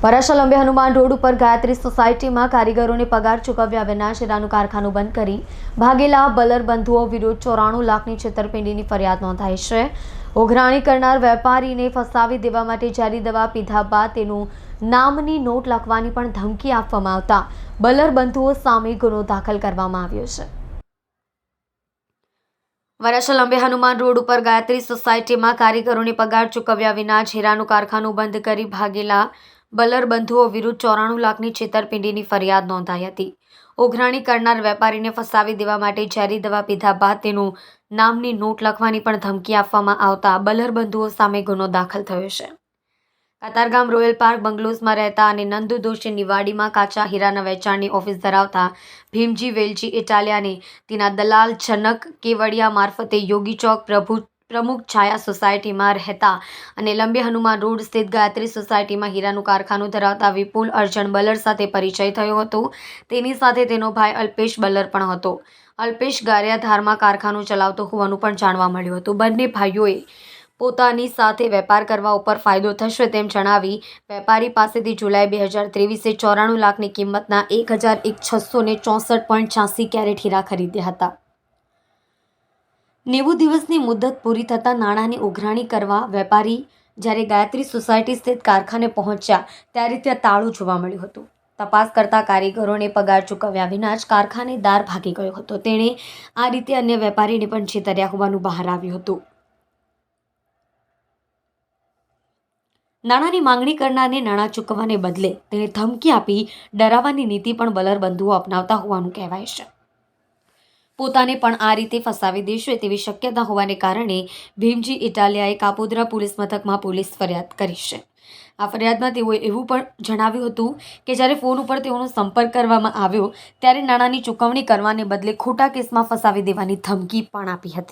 Varachha લંબે Hanuman road ઉપર ગાયત્રી સોસાયટીમાં કારીગરોને પગાર ચૂકવ્યા વિના શેરાનું કારખાનું બંધ કરી ભાગેલા બલર બંધુઓ વિરુદ્ધ 94 લાખની છેતરપિંડીની ફરિયાદ નોંધાઈ છે। ઉઘરાણી કરનાર વેપારીને ફસાવી દેવા માટે ઝેરી દવા પીધા બાદ તેનું નામની નોટ લખવાની પણ ધમકી આપવામાં આવતા બલર બંધુઓ સામે ગુનો દાખલ કરવામાં આવ્યો છે। વરાછા લંબે હનુમાન રોડ ઉપર ગાયત્રી સોસાયટીમાં કારીગરોને પગાર ચૂકવ્યા વિના હીરાનું કારખાનું બંધ કરી ભાગેલા બલર બંધુઓ વિરુદ્ધ 94 લાખની છેતરપિંડીની ફરિયાદ નોંધાઈ હતી। ઉઘરાણી કરનાર વેપારીને ફસાવી દેવા માટે ઝેરી દવા પીધા બાદ તેનું નામની નોટ લખવાની પણ ધમકી આપવામાં આવતા બલર બંધુઓ સામે ગુનો દાખલ થયો છે। કતારગામ રોયલ પાર્ક બંગલોઝમાં રહેતા અને નંદુ દોશી નિવાડીમાં કાચા હીરાના વેચાણની ઓફિસ ધરાવતા ભીમજી વેલજી ઇટાલિયાને તેના દલાલ જનક કેવડિયા મારફતે યોગી ચોક પ્રમુખ છાયા સોસાયટીમાં રહેતા અને લંબે હનુમાન રોડ સ્થિત ગાયત્રી સોસાયટીમાં હીરાનું કારખાનું ધરાવતા વિપુલ અર્જણ બલર સાથે પરિચય થયો હતો। તેની સાથે તેનો ભાઈ અલ્પેશ બલર પણ હતો। અલ્પેશ ગારિયાધારમાં કારખાનું ચલાવતો હોવાનું પણ જાણવા મળ્યું હતું। બંને ભાઈઓએ પોતાની સાથે વેપાર કરવા ઉપર ફાયદો થશે તેમ જણાવી વેપારી પાસેથી જુલાઈ 2023 94 લાખની કિંમતના 1664.86 કેરેટ હીરા ખરીદ્યા હતા। 90 દિવસની મુદત પૂરી થતાં નાણાંની ઉઘરાણી કરવા વેપારી જ્યારે ગાયત્રી સોસાયટી સ્થિત કારખાને પહોંચ્યા ત્યારે ત્યાં તાળું જોવા મળ્યું હતું। તપાસ કરતા કારીગરોને પગાર ચૂકવ્યા વિના જ કારખાનેદાર ભાગી ગયો હતો। તેણે આ રીતે અન્ય વેપારીને પણ છેતર્યા હોવાનું બહાર આવ્યું હતું। નાણાંની માંગણી કરનારને નાણાં ચૂકવવાને બદલે તેને ધમકી આપી ડરાવવાની નીતિ પણ બલર બંધુઓ અપનાવતા હોવાનું કહેવાય છે। પોતાને પણ આ રીતે ફસાવી દેશે તેવી શક્યતા હોવાને કારણે ભીમજી ઇટાલિયાએ કાપોદ્રા પોલીસ મથકમાં પોલીસ ફરિયાદ કરી છે। આ ફરિયાદમાં તેઓએ એવું પણ જણાવ્યું હતું કે જ્યારે ફોન ઉપર તેઓનો સંપર્ક કરવામાં આવ્યો ત્યારે નાણાંની ચૂકવણી કરવાને બદલે ખોટા કેસમાં ફસાવી દેવાની ધમકી પણ આપી હતી।